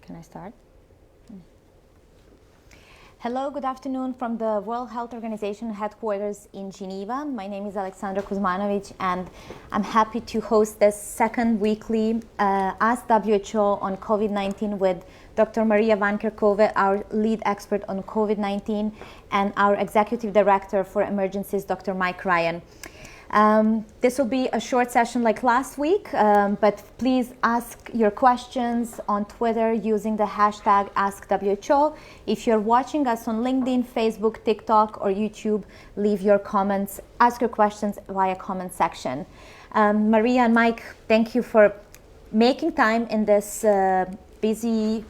Can I start? Hello, good afternoon from the World Health Organization headquarters in Geneva. My name is Alexandra Kuzmanovic, and I'm happy to host this second weekly Ask WHO on COVID-19 with Dr. Maria Van Kerkhove, our lead expert on COVID-19, and our Executive Director for Emergencies, Dr. Mike Ryan. This will be a short session like last week, but please ask your questions on Twitter using the hashtag AskWHO. If you're watching us on LinkedIn, Facebook, TikTok, or YouTube, leave your comments, ask your questions via comment section. Maria and Mike, thank you for making time in this busy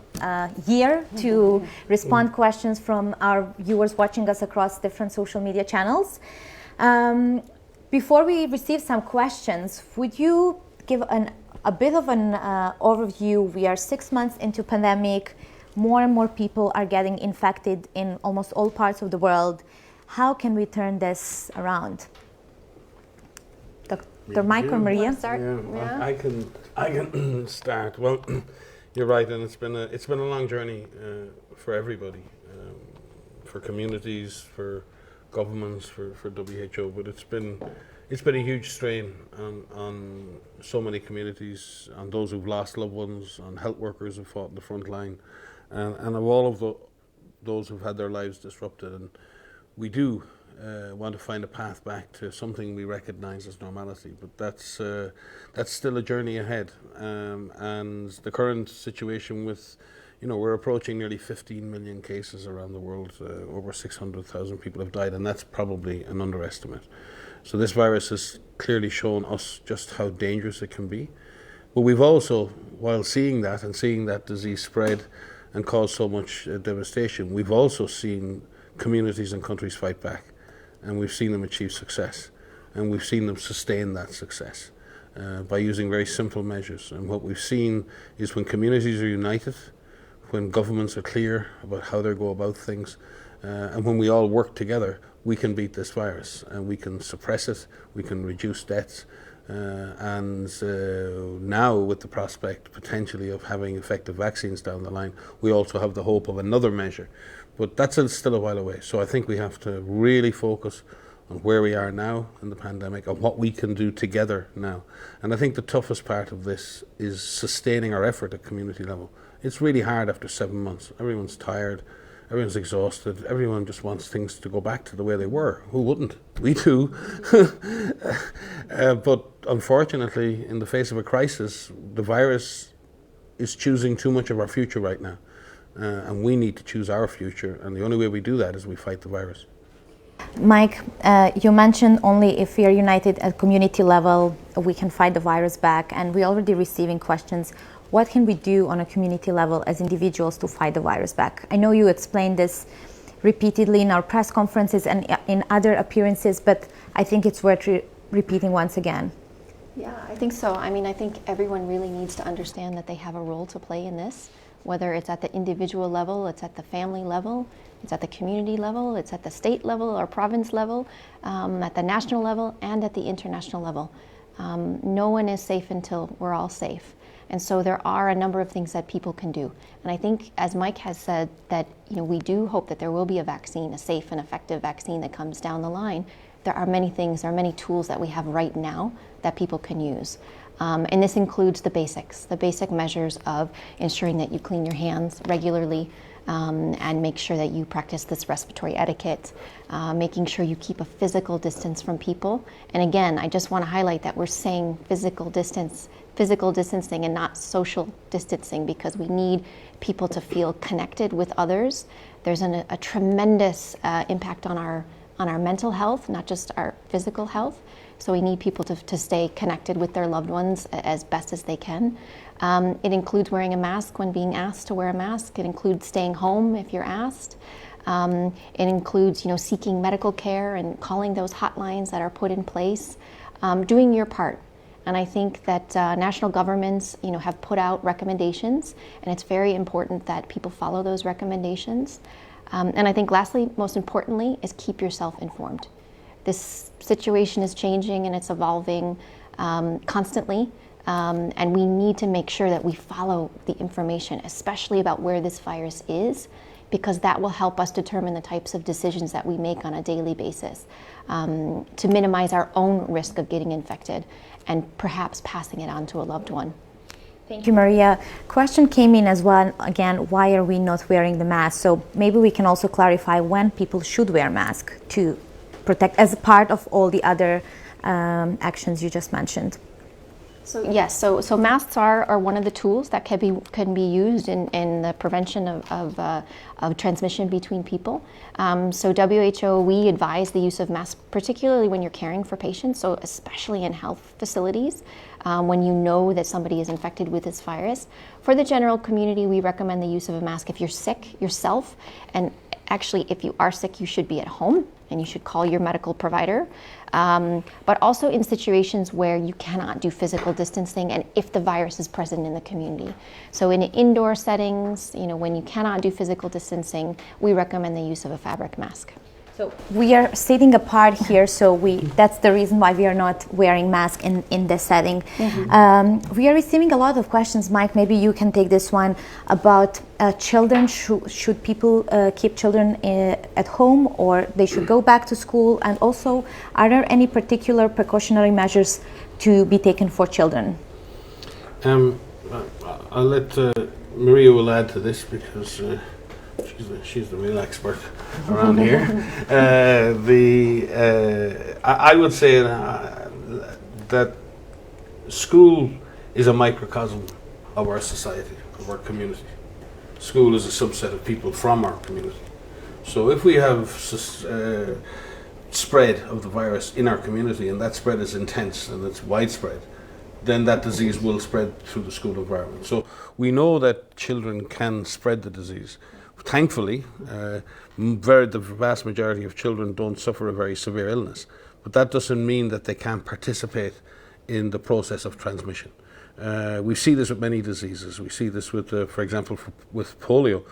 year to respond to questions from our viewers watching us across different social media channels. Before we receive some questions, would you give a bit of an overview? We are 6 months into pandemic. More and more people are getting infected in almost all parts of the world. How can we turn this around? Dr. Mike or Maria? Start? Yeah. I can start. Well, you're right, and it's been a long journey for everybody, for communities, for governments, for WHO, but it's been a huge strain on so many communities, on those who've lost loved ones, on health workers who've fought in the front line, and of all of those who've had their lives disrupted. And we do want to find a path back to something we recognise as normality, but that's still a journey ahead. And the current situation with, we're approaching nearly 15 million cases around the world. Over 600,000 people have died, and that's probably an underestimate. So this virus has clearly shown us just how dangerous it can be. But we've also, while seeing that disease spread and cause so much devastation, we've also seen communities and countries fight back, and we've seen them achieve success, and we've seen them sustain that success by using very simple measures. And what we've seen is when communities are united, when governments are clear about how they go about things, and when we all work together, we can beat this virus, and we can suppress it, we can reduce deaths, and now with the prospect potentially of having effective vaccines down the line, we also have the hope of another measure. But that's still a while away, so I think we have to really focus on where we are now in the pandemic and what we can do together now. And I think the toughest part of this is sustaining our effort at community level. It's really hard after 7 months. Everyone's tired, everyone's exhausted, everyone just wants things to go back to the way they were. Who wouldn't? We do. But unfortunately, in the face of a crisis, the virus is choosing too much of our future right now. And we need to choose our future, and the only way we do that is we fight the virus. Mike, you mentioned only if we are united at community level, we can fight the virus back, and we're already receiving questions. What can we do on a community level as individuals to fight the virus back? I know you explained this repeatedly in our press conferences and in other appearances, but I think it's worth repeating once again. Yeah, I think so. I think everyone really needs to understand that they have a role to play in this, whether it's at the individual level, it's at the family level, it's at the community level, it's at the state level or province level, at the national level, and at the international level. No one is safe until we're all safe. And so there are a number of things that people can do. And I think, as Mike has said, that we do hope that there will be a vaccine, a safe and effective vaccine that comes down the line. There are many things, there are many tools that we have right now that people can use. And this includes the basic measures of ensuring that you clean your hands regularly, and make sure that you practice this respiratory etiquette, making sure you keep a physical distance from people. And again, I just want to highlight that we're saying physical distancing and not social distancing, because we need people to feel connected with others. There's a tremendous impact on our mental health, not just our physical health. So we need people to stay connected with their loved ones as best as they can. It includes wearing a mask when being asked to wear a mask. It includes staying home if you're asked. It includes, seeking medical care and calling those hotlines that are put in place, doing your part. And I think that national governments, have put out recommendations, and it's very important that people follow those recommendations. And I think lastly, most importantly, is keep yourself informed. This situation is changing and it's evolving constantly. And we need to make sure that we follow the information, especially about where this virus is, because that will help us determine the types of decisions that we make on a daily basis to minimize our own risk of getting infected and perhaps passing it on to a loved one. Thank you, Maria. Question came in as well. Again, why are we not wearing the mask? So maybe we can also clarify when people should wear mask to protect as a part of all the other actions you just mentioned. So yes, so masks are one of the tools that can be used in the prevention of transmission between people. So WHO, we advise the use of masks, particularly when you're caring for patients. So especially in health facilities, when you know that somebody is infected with this virus. For the general community, we recommend the use of a mask if you're sick yourself, and actually, if you are sick, you should be at home and you should call your medical provider. But also in situations where you cannot do physical distancing and if the virus is present in the community. So in indoor settings, when you cannot do physical distancing, we recommend the use of a fabric mask. So we are sitting apart here, so that's the reason why we are not wearing masks in this setting. Mm-hmm. We are receiving a lot of questions, Mike, maybe you can take this one, about children. Should people keep children at home, or they should go back to school? And also, are there any particular precautionary measures to be taken for children? I'll let Maria will add to this, because she's the real expert around here. I would say that school is a microcosm of our society, of our community. School is a subset of people from our community. So if we have spread of the virus in our community, and that spread is intense and it's widespread, then that disease will spread through the school environment. So we know that children can spread the disease. Thankfully, the vast majority of children don't suffer a very severe illness, but that doesn't mean that they can't participate in the process of transmission. We see this with many diseases. We see this with, for example, with polio.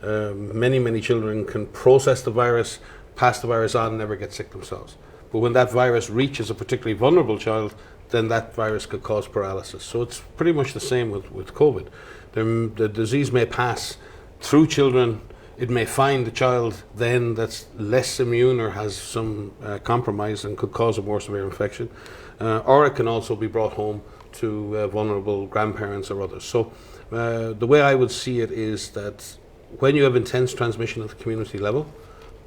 Many children can process the virus, pass the virus on, and never get sick themselves. But when that virus reaches a particularly vulnerable child, then that virus could cause paralysis. So it's pretty much the same with COVID. The disease may pass through children. It may find the child then that's less immune or has some compromise and could cause a more severe infection, or it can also be brought home to vulnerable grandparents or others. So the way I would see it is that when you have intense transmission at the community level,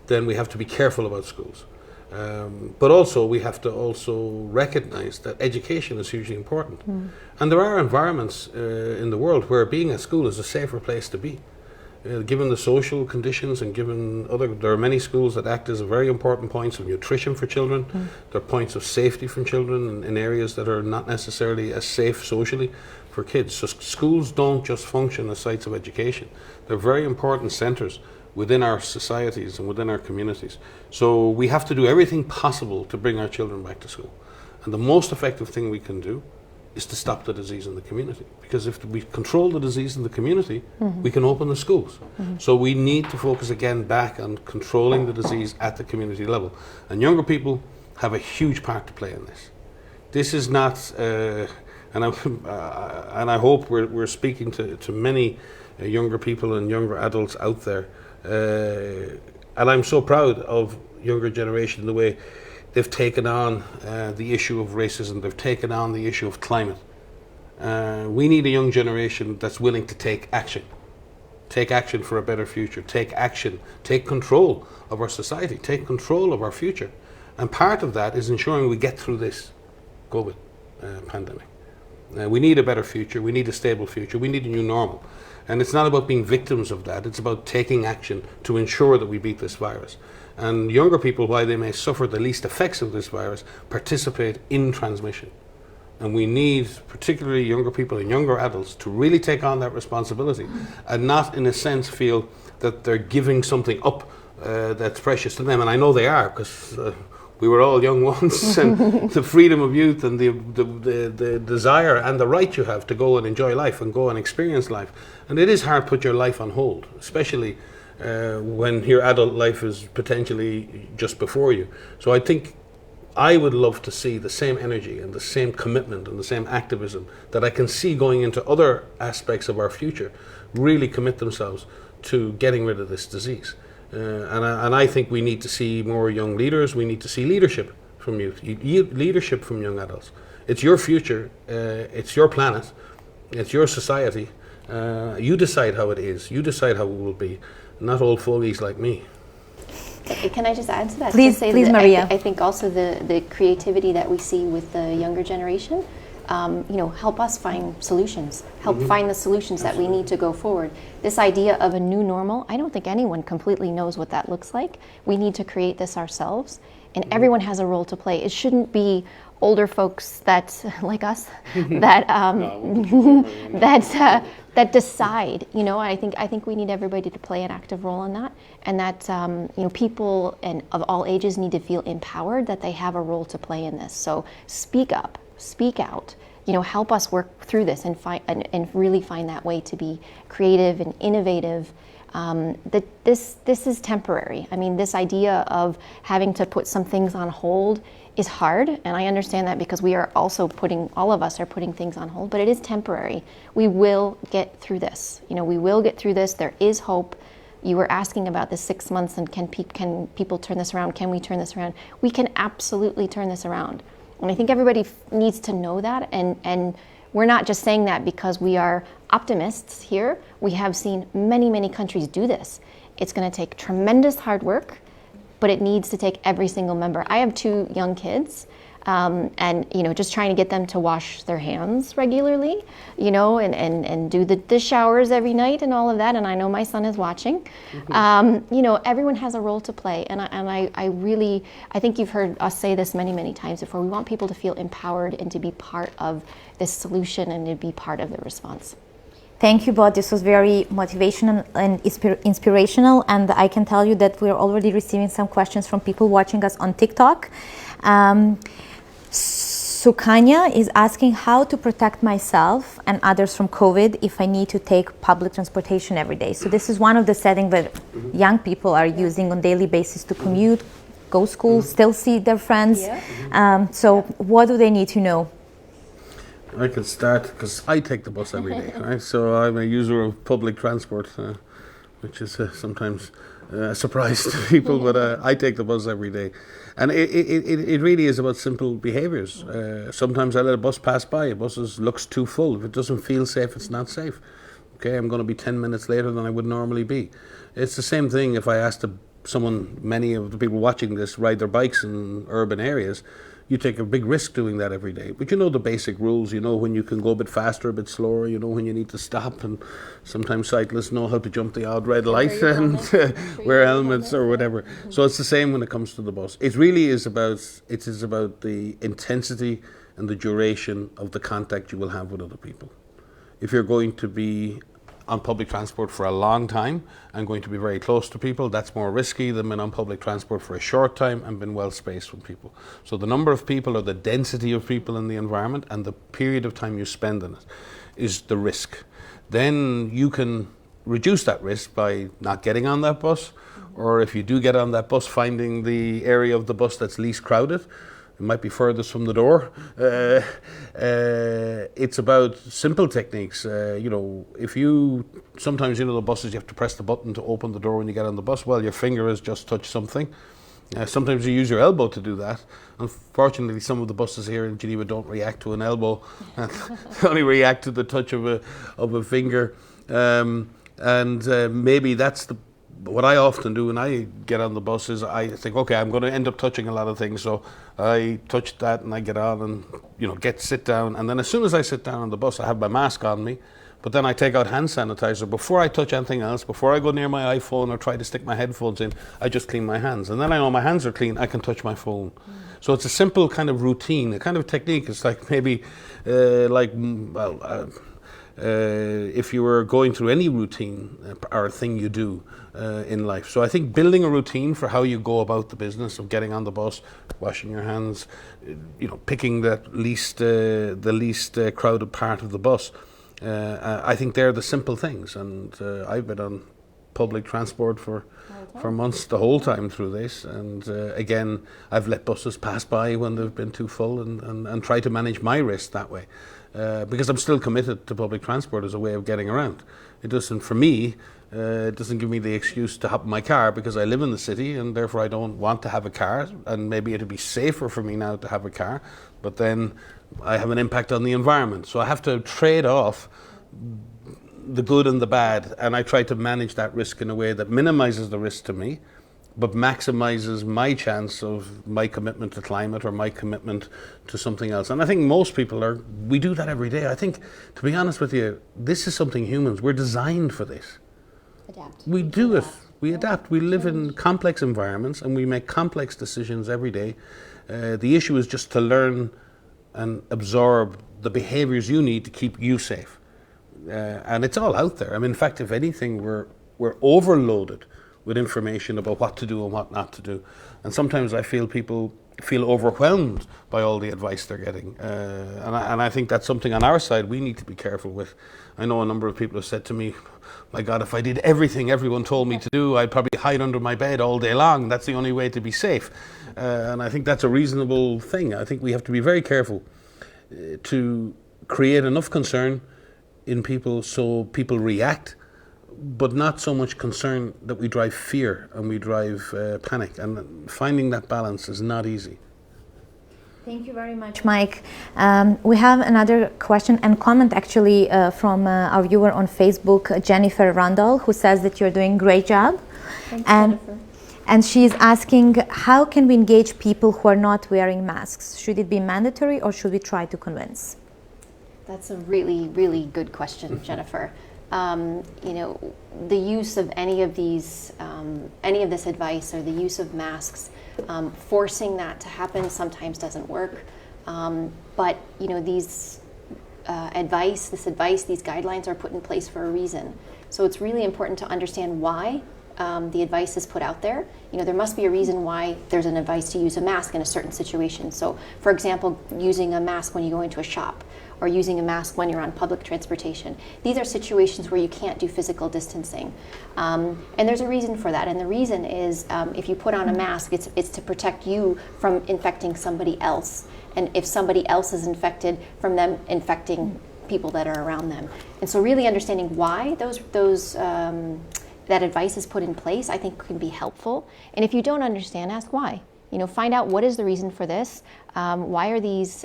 then we have to be careful about schools. But also we have to also recognize that education is hugely important. And there are environments in the world where being at school is a safer place to be. Given the social conditions and there are many schools that act as very important points of nutrition for children. There are points of safety for children in areas that are not necessarily as safe socially for kids. So schools don't just function as sites of education. They're very important centres within our societies and within our communities. So we have to do everything possible to bring our children back to school. And the most effective thing we can do is to stop the disease in the community. Because if we control the disease in the community, we can open the schools. So we need to focus again back on controlling the disease at the community level. And younger people have a huge part to play in this. This is not, and I hope we're speaking to many younger people and younger adults out there. And I'm so proud of younger generation, the way they've taken on the issue of racism, they've taken on the issue of climate. We need a young generation that's willing to take action for a better future, take control of our society, take control of our future. And part of that is ensuring we get through this COVID pandemic. We need a better future, we need a stable future, we need a new normal. And it's not about being victims of that, it's about taking action to ensure that we beat this virus. And younger people, while they may suffer the least effects of this virus, participate in transmission. And we need, particularly younger people and younger adults, to really take on that responsibility and not, in a sense, feel that they're giving something up that's precious to them. And I know they are, because we were all young once, and the freedom of youth and the desire and the right you have to go and enjoy life and go and experience life. And it is hard to put your life on hold, especially when your adult life is potentially just before you. So I think I would love to see the same energy and the same commitment and the same activism that I can see going into other aspects of our future really commit themselves to getting rid of this disease. And I think we need to see more young leaders. We need to see leadership from youth, leadership from young adults. It's your future, it's your planet, it's your society. You decide how it is, you decide how it will be, not old fogies like me. Can I just add to that? Please, please, Maria. I think also the creativity that we see with the younger generation, help us find solutions, help find the solutions that we need to go forward. This idea of a new normal, I don't think anyone completely knows what that looks like. We need to create this ourselves, and everyone has a role to play. It shouldn't be older folks that, like us, that that decide. I think we need everybody to play an active role in that, and that people and of all ages need to feel empowered that they have a role to play in this. So speak up, speak out. Help us work through this and find and really find that way to be creative and innovative. That this is temporary. I mean, this idea of having to put some things on hold is hard, and I understand that because we are also all of us are putting things on hold, but it is temporary. We will get through this. We will get through this. There is hope. You were asking about the 6 months and can people turn this around? Can we turn this around? We can absolutely turn this around. And I think everybody needs to know that, and we're not just saying that because we are optimists here. We have seen many, many countries do this. It's going to take tremendous hard work, but it needs to take every single member. I have 2 young kids, and just trying to get them to wash their hands regularly, and do the showers every night and all of that. And I know my son is watching. Everyone has a role to play, and I think you've heard us say this many, many times before. We want people to feel empowered and to be part of this solution and to be part of the response. Thank you both. This was very motivational and inspirational, and I can tell you that we're already receiving some questions from people watching us on TikTok. Sukanya is asking how to protect myself and others from COVID if I need to take public transportation every day. So this is one of the settings that young people are using on daily basis to commute, go to school, still see their friends. So what do they need to know? I can start because I take the bus every day, right? So I'm a user of public transport, which is sometimes a surprise to people, but I take the bus every day. And it really is about simple behaviours. Sometimes I let a bus pass by. A bus looks too full. If it doesn't feel safe, it's not safe. Okay, I'm going to be 10 minutes later than I would normally be. It's the same thing if I asked many of the people watching this ride their bikes in urban areas. You take a big risk doing that every day. But you know the basic rules. You know when you can go a bit faster, a bit slower. You know when you need to stop. And sometimes cyclists know how to jump the odd red light and wear helmets or whatever. So it's the same when it comes to the bus. It really is about the intensity and the duration of the contact you will have with other people. If you're going to be on public transport for a long time and going to be very close to people, that's more risky than being on public transport for a short time and being well spaced from people. So the number of people or the density of people in the environment and the period of time you spend in it is the risk. Then you can reduce that risk by not getting on that bus, or if you do get on that bus, finding the area of the bus that's least crowded. It might be furthest from the door. It's about simple techniques. Sometimes the buses, you have to press the button to open the door when you get on the bus. Well, your finger has just touched something. Sometimes you use your elbow to do that. Unfortunately, some of the buses here in Geneva don't react to an elbow. They only react to the touch of a finger. Maybe that's what I often do when I get on the bus is I think, okay, I'm going to end up touching a lot of things, so I touch that and I get on and sit down, and then as soon as I sit down on the bus, I have my mask on me, but then I take out hand sanitizer before I touch anything else, before I go near my iPhone or try to stick my headphones in. I just clean my hands, and then I know my hands are clean, I can touch my phone. So it's a simple kind of routine, a kind of technique. It's like maybe if you were going through any routine or thing you do in life. So I think building a routine for how you go about the business of getting on the bus, washing your hands, picking the least crowded part of the bus. I think they're the simple things, and I've been on public transport for months, the whole time through this. And again, I've let buses pass by when they've been too full, and try to manage my risk that way. Because I'm still committed to public transport as a way of getting around. It doesn't, for me, it doesn't give me the excuse to hop in my car because I live in the city and therefore I don't want to have a car, and maybe it'd be safer for me now to have a car, but then I have an impact on the environment. So I have to trade off the good and the bad, and I try to manage that risk in a way that minimizes the risk to me, but maximizes my chance of my commitment to climate or my commitment to something else. And I think most people we do that every day. I think, to be honest with you, this is something humans, we're designed for this. Adapt. We do it. We adapt. We live in complex environments and we make complex decisions every day. The issue is just to learn and absorb the behaviors you need to keep you safe. And it's all out there. I mean, in fact, if anything, we're overloaded with information about what to do and what not to do. And sometimes I feel people feel overwhelmed by all the advice they're getting. And I think that's something on our side we need to be careful with. I know a number of people have said to me, my God, if I did everything everyone told me to do, I'd probably hide under my bed all day long. That's the only way to be safe. And I think that's a reasonable thing. I think we have to be very careful to create enough concern in people so people react, but not so much concern that we drive fear and we drive panic. And finding that balance is not easy. Thank you very much, Mike. We have another question and comment actually from our viewer on Facebook, Jennifer Randall, who says that you're doing a great job. Thanks, Jennifer. And she's asking, how can we engage people who are not wearing masks? Should it be mandatory or should we try to convince? That's a really, really good question, Jennifer. The use of any of this advice or the use of masks, forcing that to happen sometimes doesn't work. But these these guidelines are put in place for a reason. So it's really important to understand why the advice is put out there. There must be a reason why there's an advice to use a mask in a certain situation. So, for example, using a mask when you go into a shop, or using a mask when you're on public transportation. These are situations where you can't do physical distancing. And there's a reason for that. And the reason is if you put on a mask, it's to protect you from infecting somebody else. And if somebody else is infected, from them infecting people that are around them. And so really understanding why that advice is put in place, I think can be helpful. And if you don't understand, ask why. Find out what is the reason for this. Why are these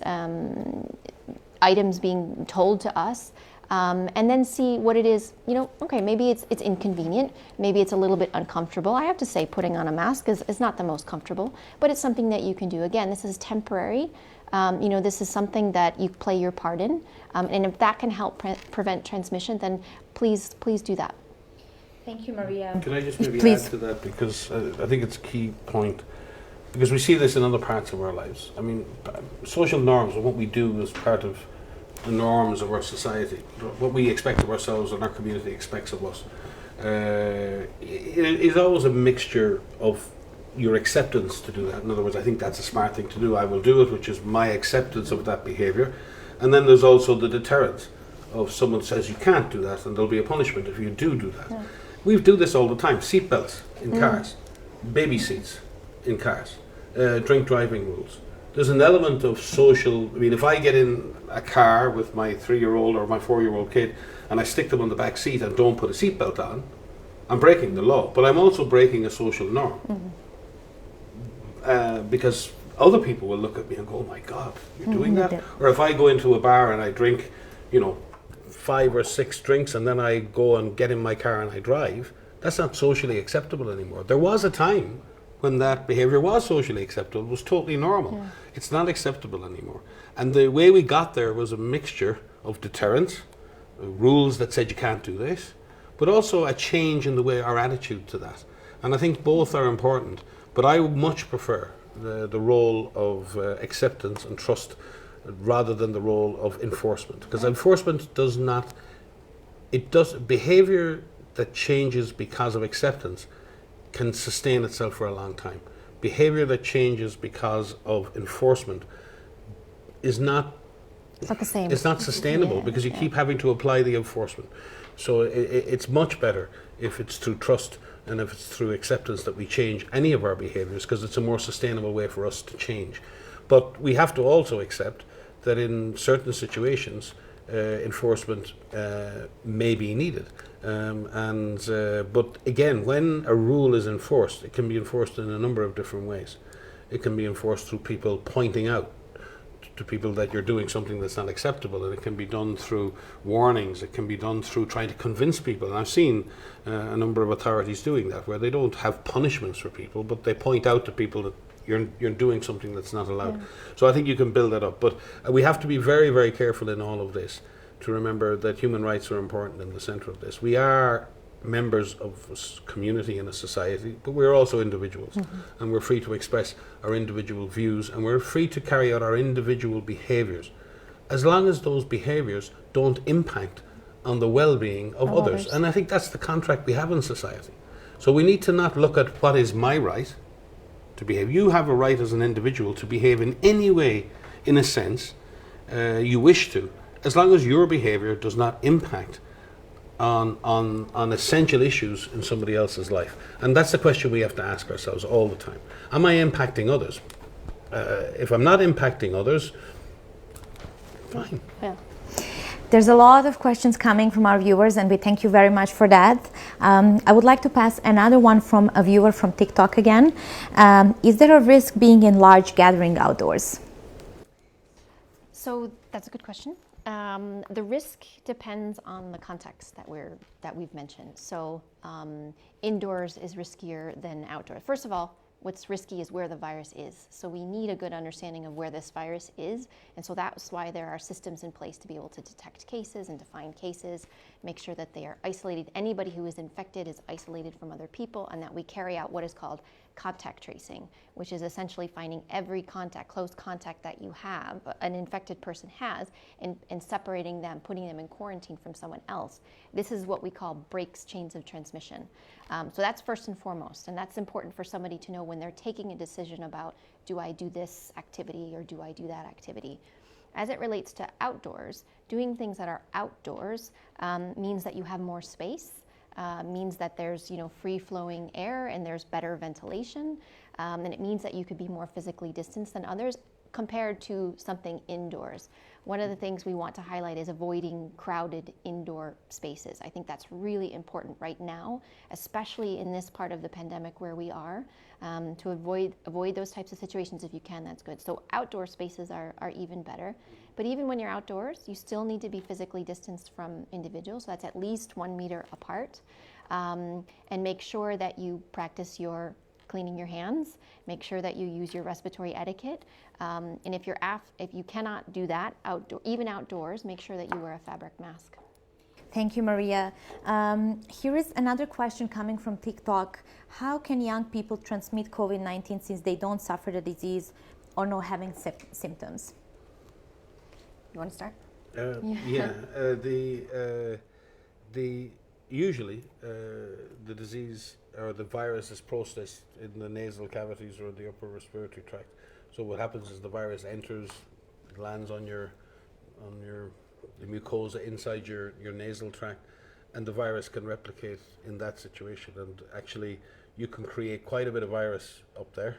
items being told to us, and then see what it is. Okay, maybe it's inconvenient, maybe it's a little bit uncomfortable. I have to say, putting on a mask is not the most comfortable, but it's something that you can do. Again, this is temporary. This is something that you play your part in, and if that can help prevent transmission, then please do that. Thank you, Maria. Can I just maybe add to that, because I think it's a key point. Because we see this in other parts of our lives. I mean, social norms and what we do is part of the norms of our society. What we expect of ourselves and our community expects of us. It is always a mixture of your acceptance to do that. In other words, I think that's a smart thing to do. I will do it, which is my acceptance of that behaviour. And then there's also the deterrence of someone says you can't do that and there'll be a punishment if you do that. Yeah. We do this all the time. Seatbelts in cars, baby seats in cars, drink driving rules. There's an element of social. I mean, if I get in a car with my 3-year-old or my 4-year-old kid and I stick them on the back seat and don't put a seatbelt on, I'm breaking the law, but I'm also breaking a social norm. Because other people will look at me and go, oh my God, you're doing that? Or if I go into a bar and I drink, 5 or 6 drinks and then I go and get in my car and I drive, that's not socially acceptable anymore. There was a time when that behavior was socially acceptable, was totally normal. Yeah. It's not acceptable anymore. And the way we got there was a mixture of deterrence, rules that said you can't do this, but also a change in the way our attitude to that. And I think both are important, but I would much prefer the role of acceptance and trust rather than the role of enforcement. Because enforcement behavior that changes because of acceptance can sustain itself for a long time. Behavior that changes because of enforcement is not It's not the same. It's not sustainable because you keep having to apply the enforcement. So it's much better if it's through trust and if it's through acceptance that we change any of our behaviours, because it's a more sustainable way for us to change. But we have to also accept that in certain situations, enforcement may be needed. But again, when a rule is enforced, it can be enforced in a number of different ways. It can be enforced through people pointing out to people that you're doing something that's not acceptable, and it can be done through warnings. It can be done through trying to convince people, and I've seen a number of authorities doing that, where they don't have punishments for people, but they point out to people that you're doing something that's not allowed. Yeah. So I think you can build that up, but we have to be very, very careful in all of this to remember that human rights are important in the centre of this. We are members of a community and a society, but we're also individuals, and we're free to express our individual views, and we're free to carry out our individual behaviours, as long as those behaviours don't impact on the well-being of others. And I think that's the contract we have in society. So we need to not look at what is my right to behave. You have a right as an individual to behave in any way, in a sense, you wish to, as long as your behaviour does not impact on essential issues in somebody else's life. And that's the question we have to ask ourselves all the time. Am I impacting others? If I'm not impacting others, fine. Yeah. There's a lot of questions coming from our viewers, and we thank you very much for that. I would like to pass another one from a viewer from TikTok again. Is there a risk being in large gathering outdoors? So that's a good question. The risk depends on the context that we've mentioned. So indoors is riskier than outdoors. First of all, what's risky is where the virus is. So we need a good understanding of where this virus is. And so that's why there are systems in place to be able to detect cases and to find cases, make sure that they are isolated. Anybody who is infected is isolated from other people, and that we carry out what is called contact tracing, which is essentially finding every close contact that you have, an infected person has, and separating them, putting them in quarantine from someone else. This is what we call breaks chains of transmission. So that's first and foremost, and that's important for somebody to know when they're taking a decision about, do I do this activity or do I do that activity? As it relates to outdoors, doing things that are outdoors means that you have more space, means that there's free-flowing air and there's better ventilation, and it means that you could be more physically distanced than others compared to something indoors. One of the things we want to highlight is avoiding crowded indoor spaces. I think that's really important right now, especially in this part of the pandemic where we are, to avoid those types of situations. If you can, that's good. So outdoor spaces are even better. But even when you're outdoors, you still need to be physically distanced from individuals. So that's at least 1 meter apart. And make sure that you practice your cleaning your hands, make sure that you use your respiratory etiquette, and if you cannot do that even outdoors, make sure that you wear a fabric mask. Thank you, Maria. Here is another question coming from TikTok. How can young people transmit COVID-19 since they don't suffer the disease or no having symptoms? You want to start? Usually the disease or the virus is processed in the nasal cavities or the upper respiratory tract. So what happens is the virus enters, it lands on the mucosa inside your nasal tract, and the virus can replicate in that situation. And actually, you can create quite a bit of virus up there.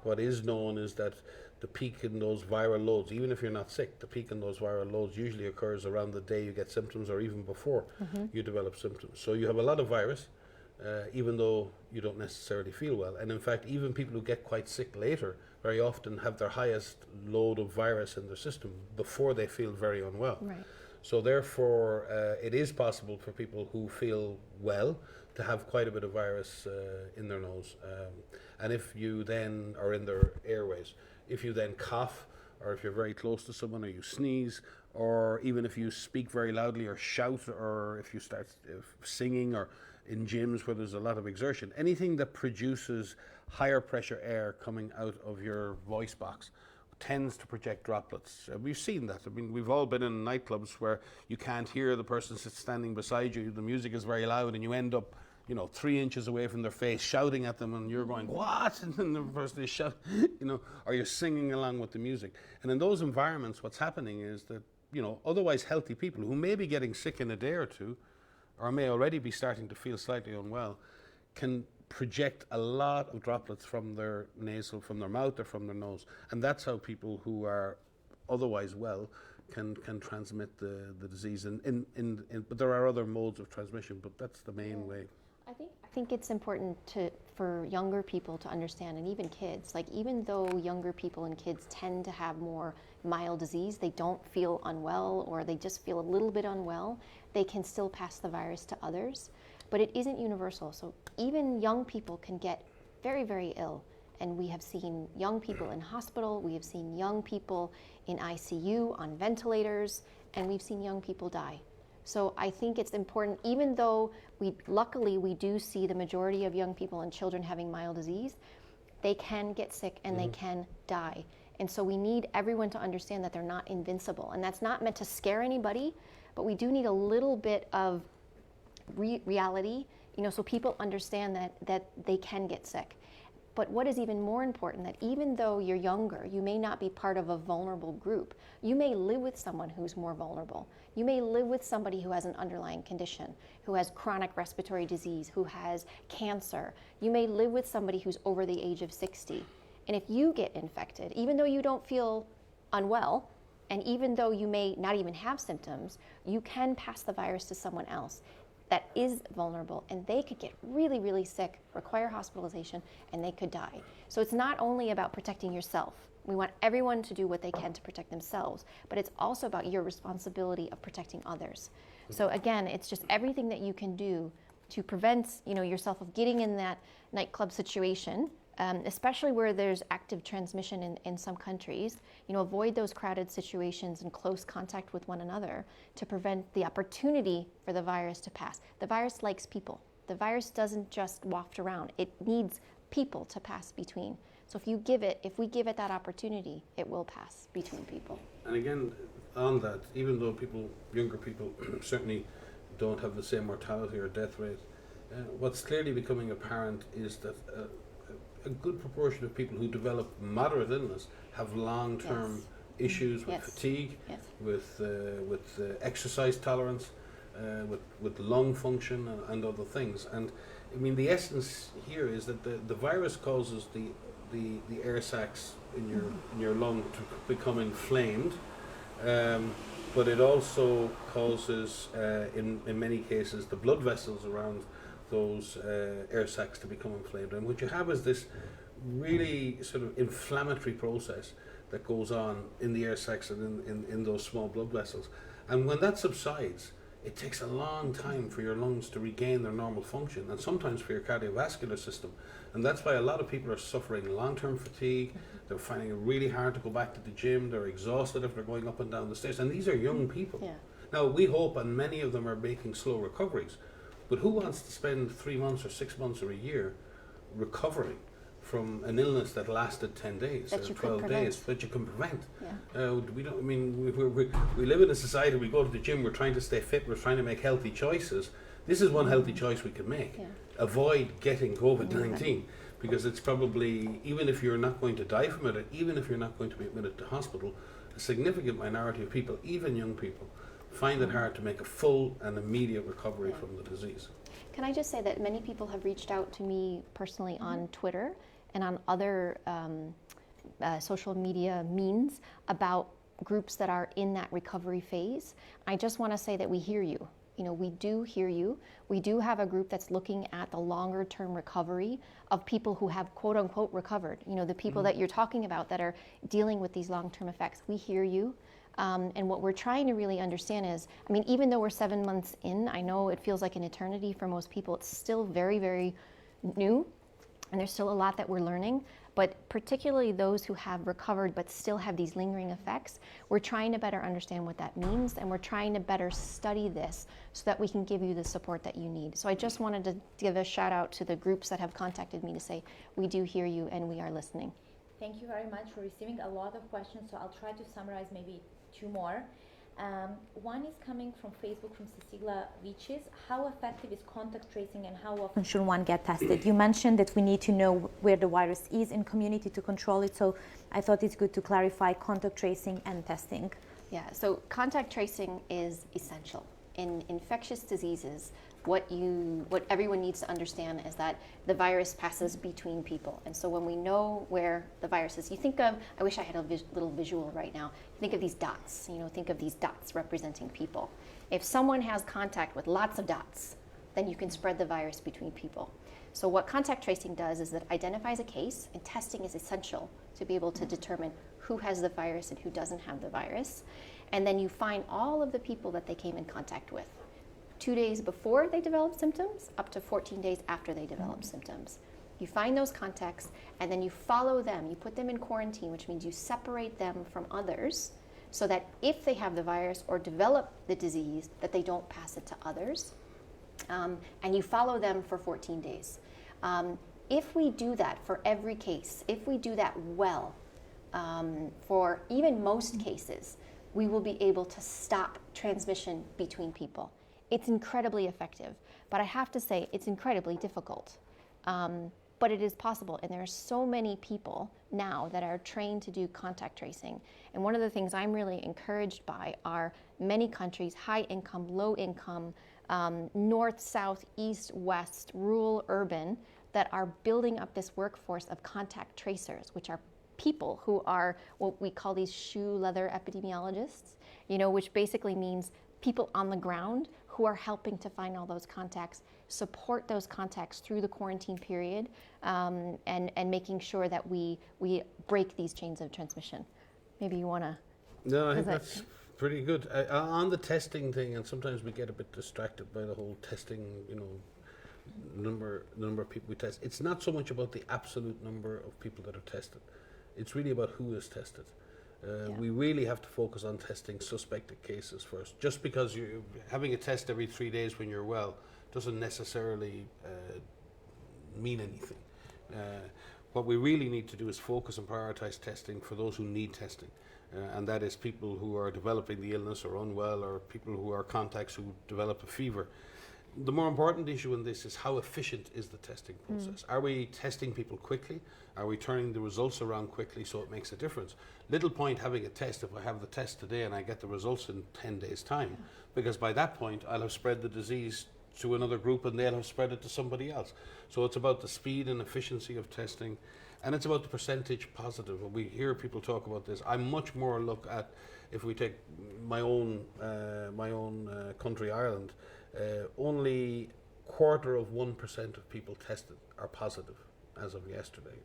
What is known is that the peak in those viral loads, even if you're not sick, the peak in those viral loads usually occurs around the day you get symptoms or even before you develop symptoms. So you have a lot of virus, even though you don't necessarily feel well. And in fact, even people who get quite sick later very often have their highest load of virus in their system before they feel very unwell. Right. So therefore, it is possible for people who feel well to have quite a bit of virus in their nose. And if you then are in their airways, if you then cough, or if you're very close to someone, or you sneeze, or even if you speak very loudly or shout, or if you start singing, or in gyms where there's a lot of exertion, anything that produces higher pressure air coming out of your voice box tends to project droplets. We've seen that. I mean, we've all been in nightclubs where you can't hear the person standing beside you, the music is very loud, and you end up 3 inches away from their face, shouting at them, and you're going, what? And then the person is shouting, or you're singing along with the music. And in those environments, what's happening is that, otherwise healthy people who may be getting sick in a day or two, or may already be starting to feel slightly unwell, can project a lot of droplets from their mouth or from their nose. And that's how people who are otherwise well can transmit the disease. But there are other modes of transmission, but that's the main way. I think it's important for younger people to understand, and even kids, like even though younger people and kids tend to have more mild disease, they don't feel unwell or they just feel a little bit unwell, they can still pass the virus to others. But it isn't universal. So even young people can get very, very ill. And we have seen young people in hospital, we have seen young people in ICU, on ventilators, and we've seen young people die. So I think it's important, even though luckily we do see the majority of young people and children having mild disease, they can get sick and they can die. And so we need everyone to understand that they're not invincible. And that's not meant to scare anybody, but we do need a little bit of reality, so people understand that they can get sick. But what is even more important, that even though you're younger, you may not be part of a vulnerable group. You may live with someone who's more vulnerable. You may live with somebody who has an underlying condition, who has chronic respiratory disease, who has cancer. You may live with somebody who's over the age of 60. And if you get infected, even though you don't feel unwell, and even though you may not even have symptoms, you can pass the virus to someone else that is vulnerable, and they could get really, really sick, require hospitalization, and they could die. So it's not only about protecting yourself. We want everyone to do what they can to protect themselves, but it's also about your responsibility of protecting others. So again, it's just everything that you can do to prevent, yourself of getting in that nightclub situation, especially where there's active transmission in some countries. Avoid those crowded situations and close contact with one another to prevent the opportunity for the virus to pass. The virus likes people. The virus doesn't just waft around. It needs people to pass between. So if we give it that opportunity, it will pass between people. And again, on that, even though younger people certainly don't have the same mortality or death rate, what's clearly becoming apparent is that a good proportion of people who develop moderate illness have long-term issues with fatigue, with exercise tolerance, with lung function and other things. And I mean, the essence here is that the virus causes the air sacs in your lung to become inflamed, but it also causes, in many cases, the blood vessels around those air sacs to become inflamed. And what you have is this really sort of inflammatory process that goes on in the air sacs and in those small blood vessels. And when that subsides, it takes a long time for your lungs to regain their normal function, and sometimes for your cardiovascular system. And that's why a lot of people are suffering long-term fatigue. They're finding it really hard to go back to the gym. They're exhausted if they're going up and down the stairs. And these are young people. Yeah. Now, we hope, and many of them are making slow recoveries, but who wants to spend 3 months or 6 months or a year recovering from an illness that lasted 10 days or 12 days that you can prevent? Yeah. We don't. I mean, we live in a society. We go to the gym. We're trying to stay fit. We're trying to make healthy choices. This is one healthy choice we can make. Yeah. Avoid getting COVID-19 because it's probably, even if you're not going to die from it, even if you're not going to be admitted to hospital, a significant minority of people, even young people, find it hard to make a full and immediate recovery from the disease. Can I just say that many people have reached out to me personally on Twitter and on other social media means about groups that are in that recovery phase. I just want to say that we hear you. We do hear you. We do have a group that's looking at the longer term recovery of people who have quote unquote recovered. The people that you're talking about that are dealing with these long term effects. We hear you. And what we're trying to really understand is, I mean, even though we're 7 months in, I know it feels like an eternity for most people. It's still very, very new. And there's still a lot that we're learning, but particularly those who have recovered but still have these lingering effects, we're trying to better understand what that means, and we're trying to better study this so that we can give you the support that you need. So I just wanted to give a shout out to the groups that have contacted me to say, we do hear you and we are listening. Thank you very much for receiving a lot of questions, so I'll try to summarize maybe 2 more. One is coming from Facebook from Cecilia Viches. How effective is contact tracing and how often should one get tested? You mentioned that we need to know where the virus is in community to control it, so I thought it's good to clarify contact tracing and testing. Yeah, so contact tracing is essential. In infectious diseases, what everyone needs to understand is that the virus passes between people. And so when we know where the virus is, you think of, I wish I had a little visual right now, think of these dots, think of these dots representing people. If someone has contact with lots of dots, then you can spread the virus between people. So what contact tracing does is it identifies a case, and testing is essential to be able to determine who has the virus and who doesn't have the virus. And then you find all of the people that they came in contact with, 2 days before they develop symptoms, up to 14 days after they develop symptoms. You find those contacts, and then you follow them. You put them in quarantine, which means you separate them from others, so that if they have the virus or develop the disease, that they don't pass it to others. And you follow them for 14 days. If we do that for every case, if we do that well, for even most cases, we will be able to stop transmission between people. It's incredibly effective, but I have to say it's incredibly difficult. But it is possible, and there are so many people now that are trained to do contact tracing. And one of the things I'm really encouraged by are many countries, high income, low income, north, south, east, west, rural, urban, that are building up this workforce of contact tracers, which are people who are what we call these shoe leather epidemiologists, which basically means people on the ground who are helping to find all those contacts, support those contacts through the quarantine period, and making sure that we break these chains of transmission. Maybe you want to... No, I think that's pretty good. On the testing thing, and sometimes we get a bit distracted by the whole testing, number of people we test. It's not so much about the absolute number of people that are tested. It's really about who is tested. We really have to focus on testing suspected cases first. Just because you're having a test every 3 days when you're well doesn't necessarily mean anything. What we really need to do is focus and prioritize testing for those who need testing. And that is people who are developing the illness or unwell, or people who are contacts who develop a fever. The more important issue in this is how efficient is the testing process. Are we testing people quickly? Are we turning the results around quickly so it makes a difference? Little point having a test if I have the test today and I get the results in 10 days' time, because by that point I'll have spread the disease to another group and they'll have spread it to somebody else. So it's about the speed and efficiency of testing, and it's about the percentage positive. When we hear people talk about this, I much more look at, if we take my own country, Ireland, only 1/4% of people tested are positive as of yesterday.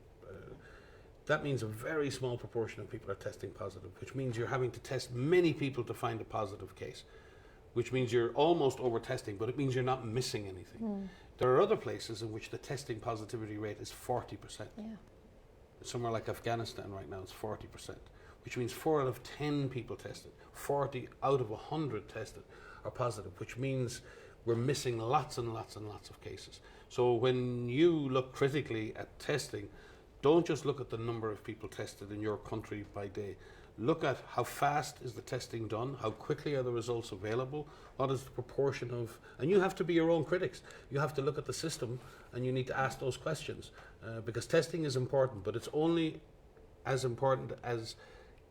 That means a very small proportion of people are testing positive, which means you're having to test many people to find a positive case, which means you're almost over-testing, but it means you're not missing anything. There are other places in which the testing positivity rate is 40%. Yeah. Somewhere like Afghanistan right now, it's 40%, which means 4 out of 10 people tested, 40 out of 100 tested are positive, which means we're missing lots and lots and lots of cases. So when you look critically at testing, don't just look at the number of people tested in your country by day. Look at how fast is the testing done, how quickly are the results available, what is the proportion of, and you have to be your own critics. You have to look at the system and you need to ask those questions, because testing is important, but it's only as important as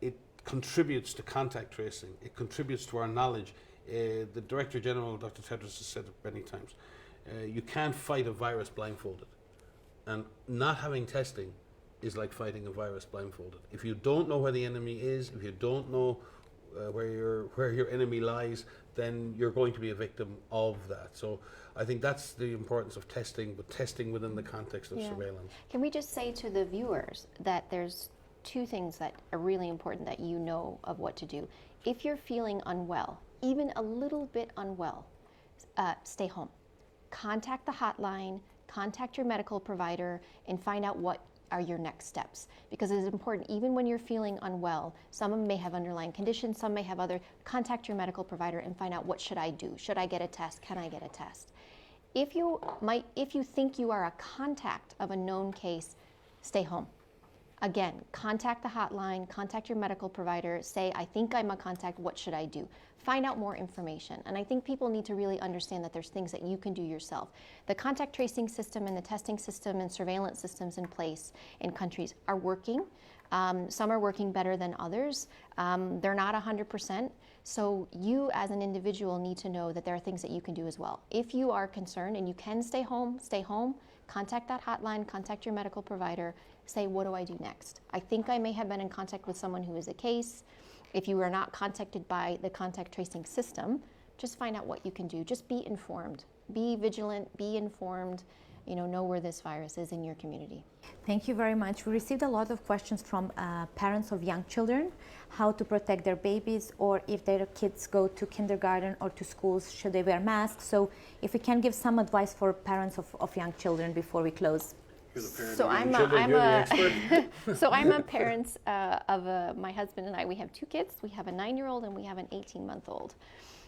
it contributes to contact tracing, it contributes to our knowledge. The Director General, Dr. Tedros, has said it many times, you can't fight a virus blindfolded. And not having testing is like fighting a virus blindfolded. If you don't know where the enemy is, if you don't know where your enemy lies, then you're going to be a victim of that. So I think that's the importance of testing, but testing within the context of surveillance. Can we just say to the viewers that there's 2 things that are really important that you know of what to do. If you're feeling unwell, even a little bit unwell, stay home. Contact the hotline, contact your medical provider, and find out what are your next steps. Because it is important, even when you're feeling unwell, some may have underlying conditions, some may have other, contact your medical provider and find out, what should I do? Should I get a test? Can I get a test? If you think you are a contact of a known case, stay home. Again, contact the hotline, contact your medical provider, say, I think I'm a contact, what should I do? Find out more information. And I think people need to really understand that there's things that you can do yourself. The contact tracing system and the testing system and surveillance systems in place in countries are working. Some are working better than others. They're not 100%. So you as an individual need to know that there are things that you can do as well. If you are concerned and you can stay home, contact that hotline, contact your medical provider, say, what do I do next? I think I may have been in contact with someone who is a case. If you are not contacted by the contact tracing system, just find out what you can do. Just be informed. Be vigilant, be informed, know where this virus is in your community. Thank you very much. We received a lot of questions from parents of young children, how to protect their babies, or if their kids go to kindergarten or to schools, should they wear masks? So if we can give some advice for parents of young children before we close. So I'm a parent of my husband and I. We have two kids. We have a 9-year-old and we have an 18-month-old.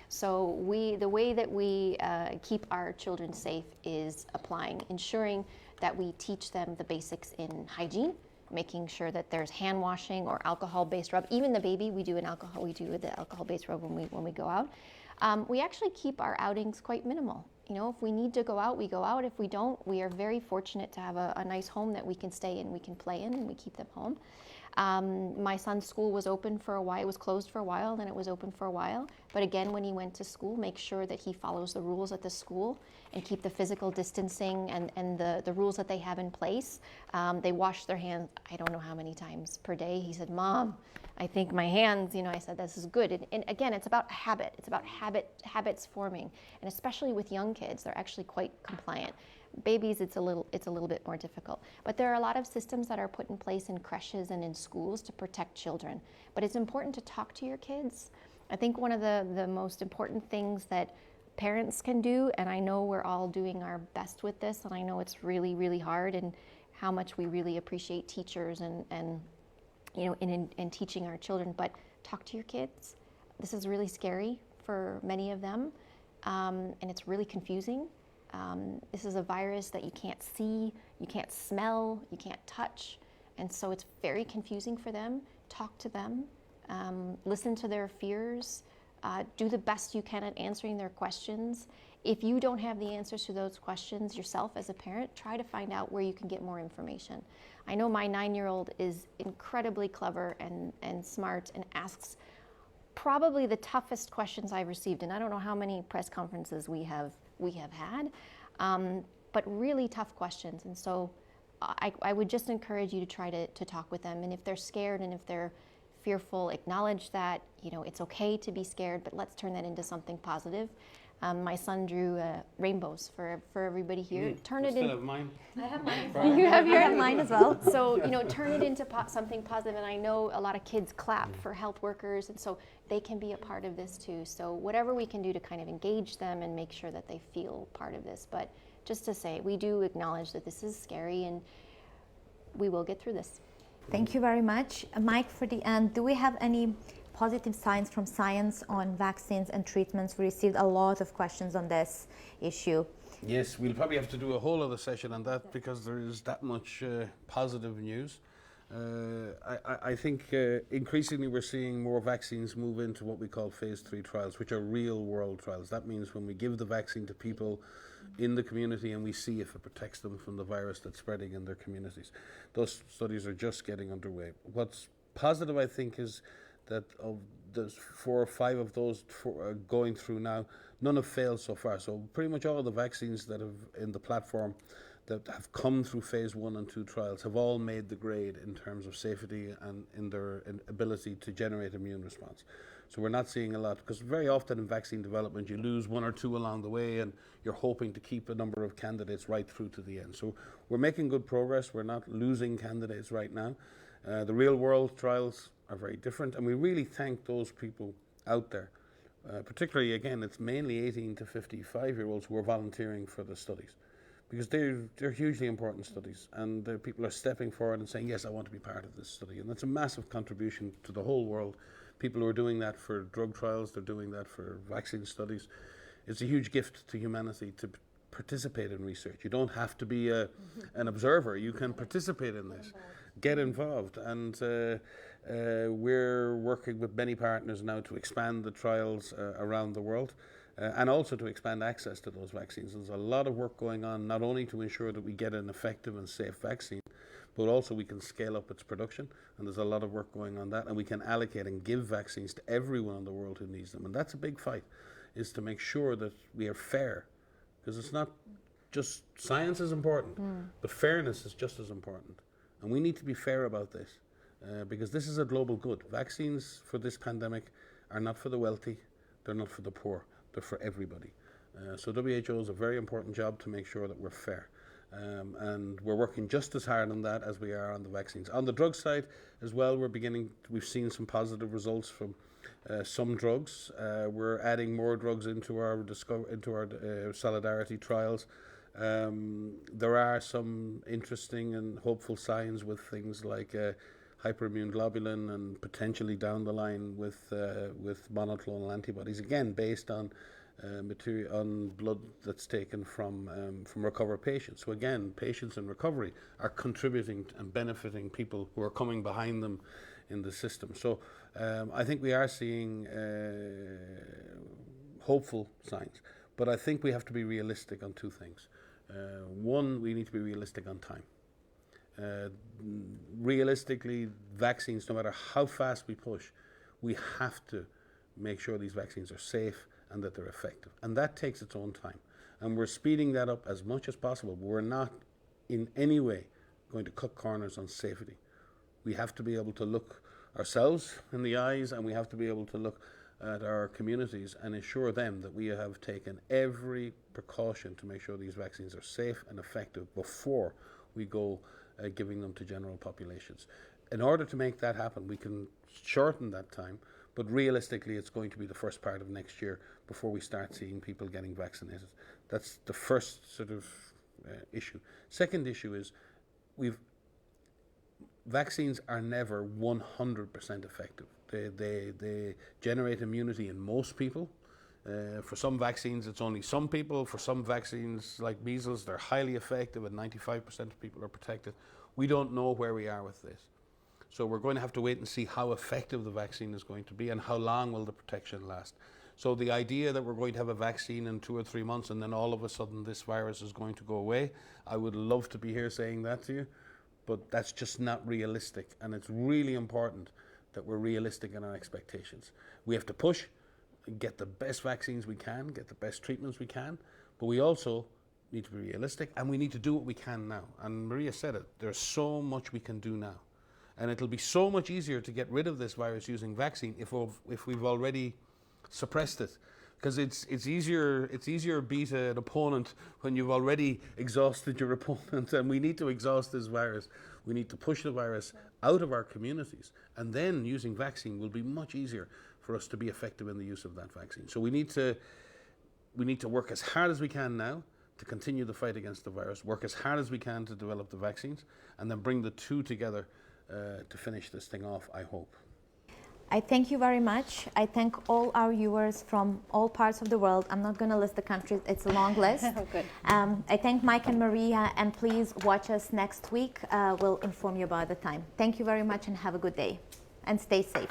So the way that we keep our children safe is ensuring that we teach them the basics in hygiene, making sure that there's hand washing or alcohol-based rub. Even the baby, we do the alcohol-based rub when we go out. We actually keep our outings quite minimal. If we need to go out, we go out. If we don't, we are very fortunate to have a nice home that we can stay in, we can play in, and we keep them home. My son's school was open for a while. It was closed for a while, then it was open for a while. But again, when he went to school, make sure that he follows the rules at the school and keep the physical distancing and the rules that they have in place. They wash their hands, I don't know how many times per day. He said, Mom, I think my hands, I said, this is good. And again, it's about habit. It's about habits forming. And especially with young kids, they're actually quite compliant. Babies, it's a little bit more difficult. But there are a lot of systems that are put in place in creches and in schools to protect children. But it's important to talk to your kids. I think one of the most important things that parents can do, and I know we're all doing our best with this, and I know it's really, really hard, and how much we really appreciate teachers and in teaching our children, but talk to your kids. This is really scary for many of them, and it's really confusing. This is a virus that you can't see, you can't smell, you can't touch, and so it's very confusing for them. Talk to them, listen to their fears, do the best you can at answering their questions. If you don't have the answers to those questions yourself as a parent, try to find out where you can get more information. I know my 9-year-old is incredibly clever and smart and asks probably the toughest questions I've received, and I don't know how many press conferences we have had, but really tough questions. And so I would just encourage you to try to talk with them. And if they're scared and if they're fearful, acknowledge that, it's okay to be scared, but let's turn that into something positive. My son drew rainbows for everybody here. Turn it into mine. I have mine. You have your mine as well. So, turn it into something positive. And I know a lot of kids clap for health workers, and so they can be a part of this too. So whatever we can do to kind of engage them and make sure that they feel part of this. But just to say, we do acknowledge that this is scary, and we will get through this. Thank you very much. Mike, for the end, do we have any positive signs from science on vaccines and treatments? We received a lot of questions on this issue. Yes, we'll probably have to do a whole other session on that because there is that much positive news. I think increasingly we're seeing more vaccines move into what we call phase 3 trials, which are real world trials. That means when we give the vaccine to people in the community and we see if it protects them from the virus that's spreading in their communities. Those studies are just getting underway. What's positive, I think, is that of the 4 or 5 of those going through now, none have failed so far. So pretty much all of the vaccines that have in the platform that have come through phase 1 and 2 trials have all made the grade in terms of safety and in their ability to generate immune response. So we're not seeing a lot, because very often in vaccine development you lose 1 or 2 along the way and you're hoping to keep a number of candidates right through to the end. So we're making good progress. We're not losing candidates right now. The real world trials are very different, and we really thank those people out there. Particularly, again, it's mainly 18 to 55-year-olds who are volunteering for the studies, because they're hugely important studies, and people are stepping forward and saying, yes, I want to be part of this study. And that's a massive contribution to the whole world. People who are doing that for drug trials, they're doing that for vaccine studies. It's a huge gift to humanity to participate in research. You don't have to be an observer. You can participate in this. get involved. And we're working with many partners now to expand the trials around the world. And also to expand access to those vaccines. There's a lot of work going on, not only to ensure that we get an effective and safe vaccine, but also we can scale up its production. And there's a lot of work going on that. And we can allocate and give vaccines to everyone in the world who needs them. And that's a big fight, is to make sure that we are fair. Because it's not just science is important, but fairness is just as important. And we need to be fair about this, because this is a global good. Vaccines for this pandemic are not for the wealthy, they're not for the poor. They're for everybody. So WHO is a very important job to make sure that we're fair. And we're working just as hard on that as we are on the vaccines. On the drug side as well, we've seen some positive results from some drugs. We're adding more drugs into our Solidarity trials. There are some interesting and hopeful signs with things like hyperimmune globulin, and potentially down the line with monoclonal antibodies, again based on material on blood that's taken from recovered patients. So again, patients in recovery are contributing and benefiting people who are coming behind them in the system. So I think we are seeing hopeful signs, but I think we have to be realistic on two things. One, we need to be realistic on time. Realistically, vaccines, no matter how fast we push, we have to make sure these vaccines are safe and that they're effective. And that takes its own time. And we're speeding that up as much as possible. But we're not in any way going to cut corners on safety. We have to be able to look ourselves in the eyes, and we have to be able to look at our communities and assure them that we have taken every precaution to make sure these vaccines are safe and effective before we go giving them to general populations. In order to make that happen, we can shorten that time, but realistically it's going to be the first part of next year before we start seeing people getting vaccinated. That's the first sort of issue. Second issue is vaccines are never 100% effective. They generate immunity in most people. For some vaccines, it's only some people. For some vaccines, like measles, they're highly effective and 95% of people are protected. We don't know where we are with this. So we're going to have to wait and see how effective the vaccine is going to be and how long will the protection last. So the idea that we're going to have a vaccine in 2 or 3 months and then all of a sudden this virus is going to go away, I would love to be here saying that to you, but that's just not realistic. And it's really important that we're realistic in our expectations. We have to push, get the best vaccines we can, get the best treatments we can, but we also need to be realistic, and we need to do what we can now. And Maria said it, there's so much we can do now. And it'll be so much easier to get rid of this virus using vaccine if we've already suppressed it. Because it's easier to beat an opponent when you've already exhausted your opponent, and we need to exhaust this virus. We need to push the virus out of our communities, and then using vaccine will be much easier for us to be effective in the use of that vaccine. So we need to work as hard as we can now to continue the fight against the virus, work as hard as we can to develop the vaccines, and then bring the two together to finish this thing off, I hope. I thank you very much. I thank all our viewers from all parts of the world. I'm not going to list the countries, it's a long list. Oh, good. I thank Mike and Maria, and please watch us next week. We'll inform you about the time. Thank you very much and have a good day. And stay safe.